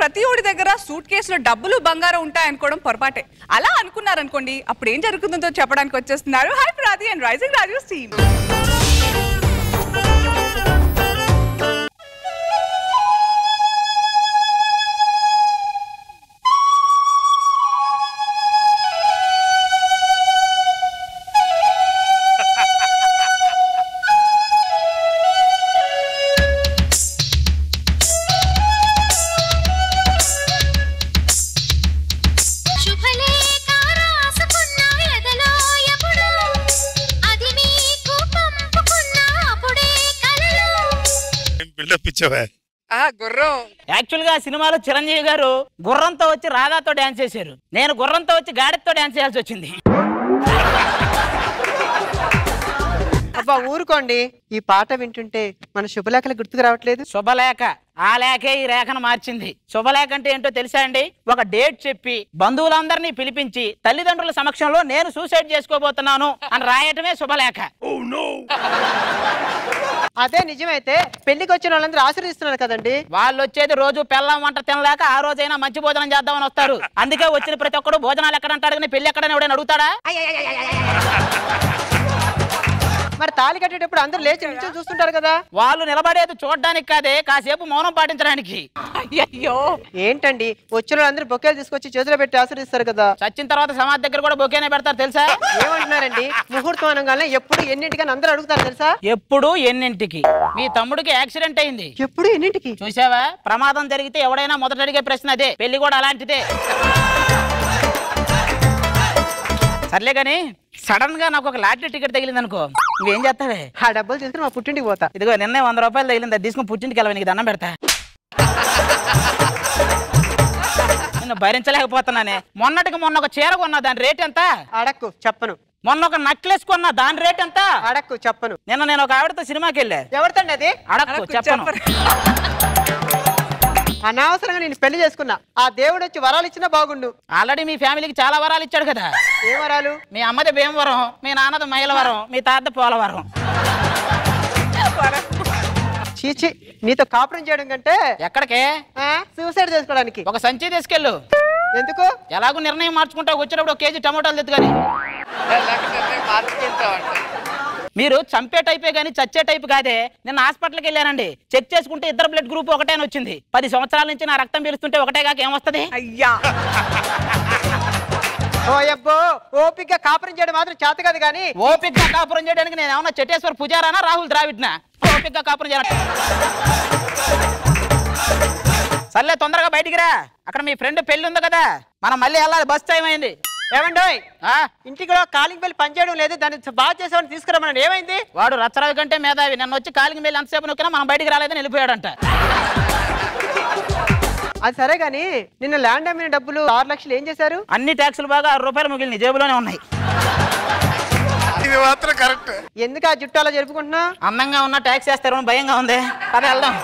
ప్రతి ఒడి దగ్గర సూట్ కేసులో డబ్బులు బంగారం ఉంటాయనుకోవడం పొరపాటే. అలా అనుకున్నారనుకోండి, అప్పుడు ఏం జరుగుతుందో చెప్పడానికి వచ్చేస్తున్నారు హై ప్రాది అండ్ రైజింగ్ రాజు టీమ్. గుర్రం యాక్చువల్ గా సినిమాలో చిరంజీవి గారు గుర్రంతో వచ్చి రాధాతో డాన్స్ చేశారు. నేను గుర్రంతో వచ్చి గాడితో డాన్స్ చేయాల్సి వచ్చింది. అబ్బా ఊరుకోండి, ఈ పాట వింటుంటే మన శుభలేఖలు గుర్తుకు రావట్లేదు. శుభలేఖ ఆ లేఖే ఈ రేఖను మార్చింది. శుభలేఖ అంటే ఏంటో తెలుసా అండి? ఒక డేట్ చెప్పి బంధువులందరినీ పిలిపించి తల్లిదండ్రుల సమక్షంలో నేను సూసైడ్ చేసుకోబోతున్నాను అని రాయటమే శుభలేఖ. అదే నిజమైతే పెళ్లికి వచ్చిన వాళ్ళందరూ ఆశీర్వదిస్తున్నారు కదండి. వాళ్ళు వచ్చేది రోజు పెళ్ళం వంట తినలేక ఆ రోజైనా మంచి భోజనం చేద్దామని వస్తారు. అందుకే వచ్చిన ప్రతి ఒక్కడు భోజనాలు ఎక్కడ అంటాడు కానీ పెళ్లి ఎక్కడని ఎవడైనా అడుగుతాడా? మరి తాళి కట్టేటప్పుడు అందరూ లేచి నిల్చొని చూస్తుంటారు కదా. వాళ్ళు నిలబడేది చూడడానికి కాదే, కాసేపు మౌనం పాటించడానికి. అయ్యో ఏంటండి, వచ్చిన వాళ్ళందరూ బొకేలు తీసుకొచ్చి చేతిలో పెట్టి ఆశీర్వదిస్తారు కదా. చచ్చిన తర్వాత సమాధి దగ్గర కూడా బొకేనే పెడతారు తెలుసా? ఏమంటున్నారండి? ముహూర్తం అనగానే ఎప్పుడు ఎన్నింటికని అందరూ అడుగుతారు తెలుసా? ఎప్పుడు ఎన్నింటికి? మీ తమ్ముడికి యాక్సిడెంట్ అయింది. ఎప్పుడు ఎన్నింటికి? చూసావా, ప్రమాదం జరిగితే ఎవడైనా మొదట అడిగే ప్రశ్న అదే. పెళ్లి కూడా అలాంటిదే. సర్లే గాని సడన్ గా నాకు ఒక లాటరీ టికెట్ తగిలింది అనుకో, నువ్వేం చేస్తావే? ఆ డబ్బులు తీసుకుని మా పుట్టింటికి పోతా. ఇదిగో నిన్నే 100 రూపాయలు తగిలింది, అది తీసుకుని పుట్టింటికి వెళ్ళవా, నీకు దండం పెడతా. నిన్ను భరించలేకపోతున్నానే. మొన్నటికి మొన్న ఒక చీర కొన్నా, దాని రేట్ ఎంత? అడక్కు చెప్పను. మొన్న ఒక నెక్లెస్ కొన్నా, దాని రేట్ ఎంత? అడక్కు చెప్పను. నిన్న నేను ఒక ఆవిడతో సినిమాకి వెళ్ళా. ఎవరితండి అది? అడక్కు చెప్పను. అనవసరంగా నేను పెళ్లి చేసుకున్నా. ఆ దేవుడు వచ్చి వరాలు ఇచ్చినా బాగుండు. ఆల్రెడీ మీ ఫ్యామిలీకి చాలా వరాలు ఇచ్చాడు కదా. ఏ వరాలు? మీ అమ్మది భీమవరం, మీ నాన్నది మైలవరం, మీ తాత పోలవరం. చీచి, నీతో కాపురం చేయడం కంటే ఎక్కడికే? సూసైడ్ చేసుకోవడానికి. ఒక సంచి తీసుకెళ్ళు. ఎందుకు? ఎలాగో నిర్ణయం మార్చుకుంటావు, వచ్చినప్పుడు 1 కేజీ టమోటాలు తెచ్చుకొని. మీరు చంపే టైపే గానీ చచ్చే టైపు కాదే. నిన్న హాస్పిటల్కి వెళ్ళానండి, చెక్ చేసుకుంటే 2 బ్లడ్ గ్రూప్ ఒకటే అని వచ్చింది. 10 సంవత్సరాల నుంచి నా రక్తం పీలుస్తుంటే ఒకటే కాక ఏమొస్తుంది? అయ్యా ఓ అబ్బో, ఓపిక కాపురం చేయడం మాత్రం చేత కాదు. కానీ ఓపిక కాపురం చేయడానికి నేను ఏమన్నా చెట్టేశ్వర పుజారానా, రాహుల్ ద్రావిడ్నా? ఓపిక కాపురం చేయాలి. సర్లే తొందరగా బయటికి రా, అక్కడ మీ ఫ్రెండ్ పెళ్లి ఉంది కదా, మనం మళ్ళీ వెళ్ళాలి, బస్ టైం అయింది. ఏమండోయ్, ఇంటికి కాలింగ్ బెల్ పనిచేయడం లేదు, దాన్ని బాగా చేసేవాడిని తీసుకురామని. ఏమైంది? వాడు రచ్చరాజు కంటే మేధావి. నన్ను వచ్చి కాలింగ్ బెల్ ఎంతసేపు నొక్కినా మనం బయటికి రాలేదని వెళ్ళిపోయాడంట. అది సరే గానీ, నిన్న ల్యాండ్ అమ్మిన డబ్బులు 6 లక్షలు ఏం చేశారు? అన్ని ట్యాక్సులు బాగా 6 రూపాయలు మిగిలిన జేబులోనే ఉన్నాయి. ఇది మాత్రం కరెక్ట్. ఎందుకు ఆ జుట్టు అలా జరుపుకుంటున్నా? అందంగా ఉన్న ట్యాక్స్ వేస్తారు భయంగా ఉంది. పద వెళ్దాం.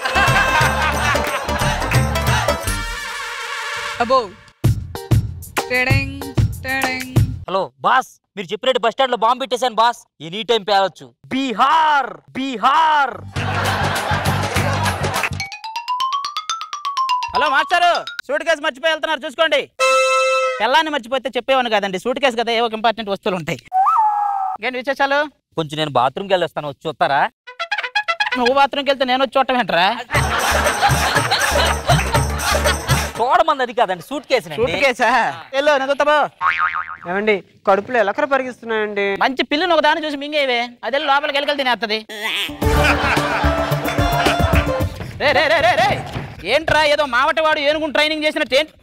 అబ్బో హలో బాస్, మీరు చెప్పినట్టు బస్ స్టాండ్ లో బాంబు పెట్టేశాను బాస్. ఎనీ టైం పేవచ్చు. బీహార్ బీహార్. హలో మాస్టారు, సూట్ కేసు మర్చిపోయి వెళ్తున్నారు చూసుకోండి. పిల్లాన్ని మర్చిపోతే చెప్పేవాను కదండి, సూట్ కేసు కదా, ఏవో ఇంపార్టెంట్ వస్తువులు ఉంటాయి. ఏంటి విశేషాలు? కొంచెం నేను బాత్రూమ్కి వెళ్ళొస్తాను, వచ్చి చూస్తారా? నువ్వు బాత్రూమ్కి వెళ్తే నేను వచ్చి చూడటం ఏంట్రా? చూడమంది అది కాదండి, సూట్ కేసు. సూట్ కేసా? వెళ్ళు, నేను చూస్తాబో. ఏమండి, కడుపులో ఎలకర పరిగిస్తున్నాయండి. మంచి పిల్లని ఒక దాన్ని చూసి మింగేవే, అదే లోపలికి వెళ్ళి తినేస్తుంది. రే రే రే రే రే, ఏంట్రా ఏదో మావటవాడు ఏనుగుని ట్రైనింగ్ చేసినట్టు ఏంటి?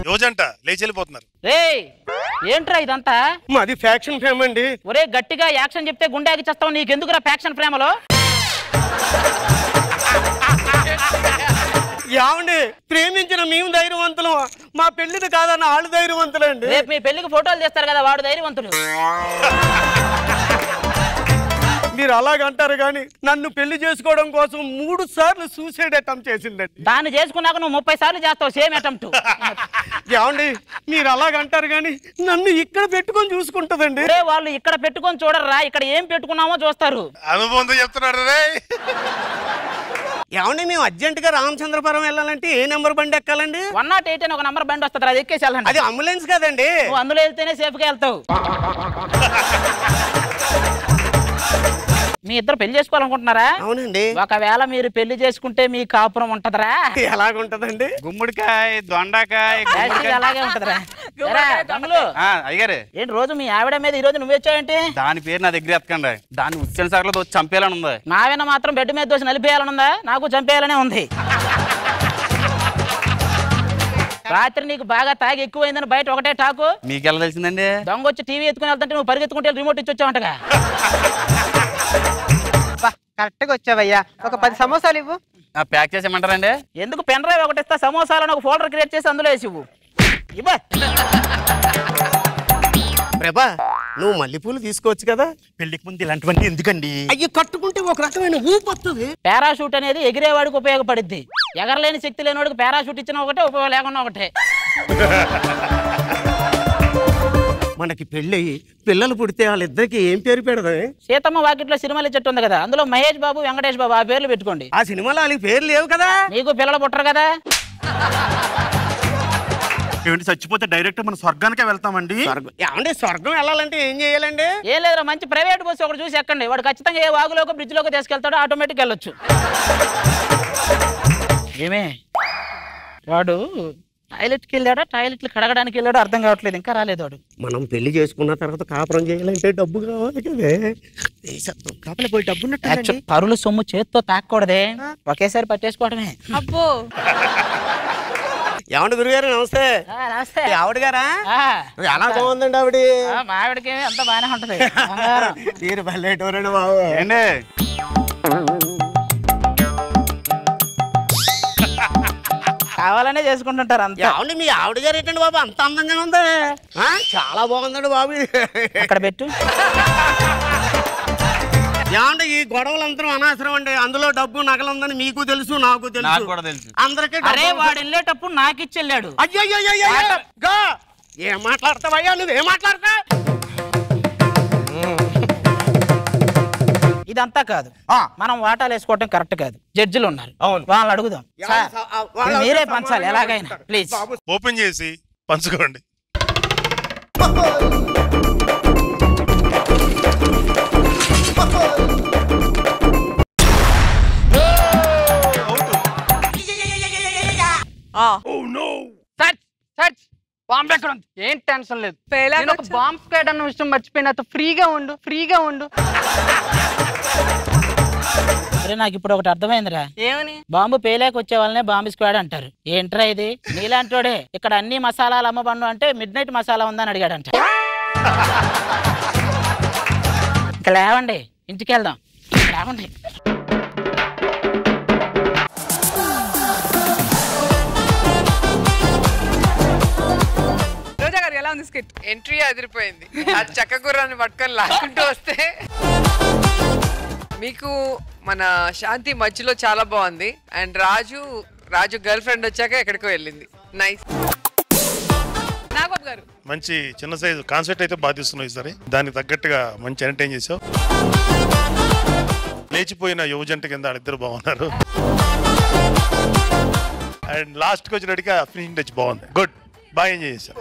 యోజంట లేచి వెళ్ళిపోతున్నారు. రే ఏంట్రా ఇదంతా? మాది ఫ్యాక్షన్ ఫ్రేమ్ అండి. ఒరే గట్టిగా యాక్షన్ చెప్తే గుండెకి చేస్తావు, నీకెందుకురా ఫ్యాక్షన్ ఫ్రేమలో? ఏమండి, ప్రేమించిన మేము ధైర్యవంతులు, మా పెళ్లిది కాదన్న వాళ్ళు ధైర్యవంతులండి. రేపు మీ పెళ్లికి ఫోటోలు తీస్తారు కదా, వాడు ధైర్యవంతుడు. మీరు అలాగంటారు కానీ నన్ను పెళ్లి చేసుకోవడం కోసం 3 సార్లు సూసైడ్ అటెంప్ట్ చేసిందండి. దాన్ని చేసుకున్నాక నువ్వు 30 సార్లు చేస్తావు సేమ్ అటెంప్ట్. ఏమండి మీరు అలాగంటారు కానీ నన్ను ఇక్కడ పెట్టుకొని చూసుకుంటదండి. వాళ్ళు ఇక్కడ పెట్టుకొని చూడరా, ఇక్కడ ఏం పెట్టుకున్నామో చూస్తారు. అనుభవంతో చెప్తున్నాడు రే. ఏమండి మేము అర్జెంట్ గా రామచంద్రపురం వెళ్ళాలంటే ఏ నెంబర్ బండి ఎక్కాలండి? 108 అని ఒక నంబర్ బండి వస్తుంది, అది ఎక్కేసి వెళ్ళండి. అది అంబులెన్స్ కదండి. నువ్వు అందులో వెళ్తేనే సేఫ్ గా వెళ్తావు. మీ ఇద్దరు పెళ్లి చేసుకోవాలనుకుంటున్నారా? అవునండి. ఒకవేళ మీరు పెళ్లి చేసుకుంటే మీ కాపురం ఉంటదరా? ఎలాగుంటదండి? గుమ్మడికాయ, దొండకాయ అలాగే ఉంటదరా? అయ్యారే ఏంటి రోజు మీ ఆవిడ మీద ఈ రోజు నువ్వు వచ్చావేంటి? దాని పేరు నా దగ్గర ఎత్తకండి. దాన్ని ఉచ్చని సార్లు దోచి చంపేయాలని ఉంది. మావిన మాత్రం బెడ్ మీద దోసి నలిపేయాలని ఉందా? నాకు చంపేయాలనే ఉంది. రాత్రి నీకు బాగా తాగి ఎక్కువైందని బయట ఒకటే టాకు. మీకు ఎలా తెలిసిందండి? దొంగ వచ్చి టీవీ ఎత్తుకుని వెళ్తుంటే నువ్వు పరిగెత్తుకుంటే రిమోట్ ఇచ్చి వచ్చావంటగా. కరెక్ట్ గా వచ్చావయ్యా. ఒక 10 సమోసాలు ఇవ్వు. ప్యాక్ చేసేయమంటారండి? ఎందుకు పెన్ డ్రైవ్ ఒకటి ఇస్తా, సమోసాలను ఒక ఫోల్డర్ క్రియేట్ చేసి అందులో వేసి ఇవ్వు. ప్రభా నువ్వు మల్లెపూలు తీసుకోవచ్చు కదా. పెళ్లికి ముందు ఇలాంటివన్నీ ఎందుకండి? అయ్యి కట్టుకుంటే ఒక రకమైన ఊపు వస్తుంది. పారాషూట్ అనేది ఎగిరేవాడికి ఉపయోగపడుద్ది. ఎగరలేని శక్తి లేనివాడికి పారాషూట్ ఇచ్చిన ఒకటే, ఉపయోగం లేకుండా ఒకటే. మనకి పెళ్ళి పిల్లలు పుడితే వాళ్ళిద్దరికి ఏం పేరు పెడదాం? సీతమ్మ వాకిట్లో సినిమాలు చెట్టు ఉంది కదా, అందులో మహేష్ బాబు, వెంకటేష్ బాబు ఆ పేర్లు పెట్టుకోండి. ఆ సినిమాలో వాళ్ళకి పేర్లు లేవు కదా. నీకు పిల్లలు పుట్టరు కదా. ఏమిటి చచ్చిపోతే డైరెక్ట్ మన స్వర్గానికే వెళ్తామండి? ఏమండి స్వర్గం వెళ్ళాలంటే ఏం చేయాలండి? ఏం లేదురా, మంచి ప్రైవేట్ బస్సు ఒకటి చూసి ఎక్కండి. వాడు ఖచ్చితంగా ఏ వాగులోకి బ్రిడ్జ్ లోకి తీసుకెళ్తాడో ఆటోమేటిక్ వెళ్ళొచ్చు. ఏమే వాడు టాయిలెట్కి వెళ్ళాడా, టాయిలెట్లు కడగడానికి వెళ్ళాడో అర్థం కావట్లేదు, ఇంకా రాలేదు వాడు. మనం పెళ్లి చేసుకున్న తర్వాత కాపురం చేయాలంటే డబ్బు కావాలి కదే. కాపల పోయి డబ్బు ఉన్నట్టు పరుల సొమ్ము చేత్తో తాకూడదే, ఒకేసారి పట్టేసుకోవడమే. అబ్బో ఏమండి గురుగారు నమస్తే. నమస్తే. ఆవిడ గారా? ఎలా బాగుందండి ఆవిడ? మా ఆవిడకి అంత బాగానే ఉంటది. తీరు పల్లెటూరండి బాబు. ఏండి కావాలనే చేసుకుంటుంటారు అంత. ఏమండి మీ ఆవిడ గారు ఏంటండి బాబు అంత అందంగా ఉంది? చాలా బాగుందండి బాబు. అక్కడ పెట్టు. ఏమంటే ఈ గొడవలంతా అనవసరం అండి. అందులో డబ్బు నగలు ఉందని మీకు తెలుసు, నాకు తెలుసు, అందరికీ. అరే వాడు వెళ్ళేటప్పుడు నాకు ఇచ్చి వెళ్ళాడు. అయ్యో ఏం మాట్లాడతావయ్యా, నువ్వేం మాట్లాడతా? ఇదంతా కాదు, మనం వాటాలు వేసుకోవటం కరెక్ట్ కాదు. జడ్జిలు ఉన్నారు, వాళ్ళని అడుగుదాం. మీరే పంచాలి ఎలాగైనా ప్లీజ్. ఓపెన్ చేసి పంచుకోండి. బాంబు ఎక్కడ ఉంది? ఏం టెన్షన్ లేదు. బాంబ్ స్క్వాడ్ అన్న విషయం మర్చిపోయినా ఫ్రీగా ఉండు, ఫ్రీగా ఉండు. అరే నాకు ఇప్పుడు ఒకటి అర్థమైందిరా. ఏమని? బాంబు పేలేక వచ్చే వాళ్ళనే బాంబు స్క్వాడ్ అంటారు. ఏంట్రా ఇది? నీలాంటోడే ఇక్కడ అన్ని మసాలాలు అమ్మబండు అంటే మిడ్ నైట్ మసాలా ఉందని అడిగాడంట. ఇంకా లేవండి, ఇంటికి వెళ్దాం. లేవండి. రోజా గారు ఎలా ఉంది స్కిట్? ఎంట్రీ అదిరిపోయింది. ఆ చక్క గుర్రాన్ని పట్టుకొని లాక్కుంటూ వస్తే మీకు మన శాంతి మధ్యలో చాలా బాగుంది. అండ్ రాజు గర్ల్ ఫ్రెండ్ వచ్చాక ఎక్కడికో వెళ్ళింది. నైస్. నాగబాబు గారు మంచి చిన్న సైజు కాన్సెప్ట్ అయితే బాగా తీసుకున్నావు ఈసారి. దానికి తగ్గట్టుగా మంచి ఎంటర్టైన్ చేసావు. లేచిపోయిన యువజంట కింద వాళ్ళిద్దరు బాగున్నారు. అండ్ లాస్ట్కి వచ్చినట్టుగా ఫినిషింగ్ టచ్ బాగుంది. గుడ్, బాగా ఎంజాయ్ చేసావు.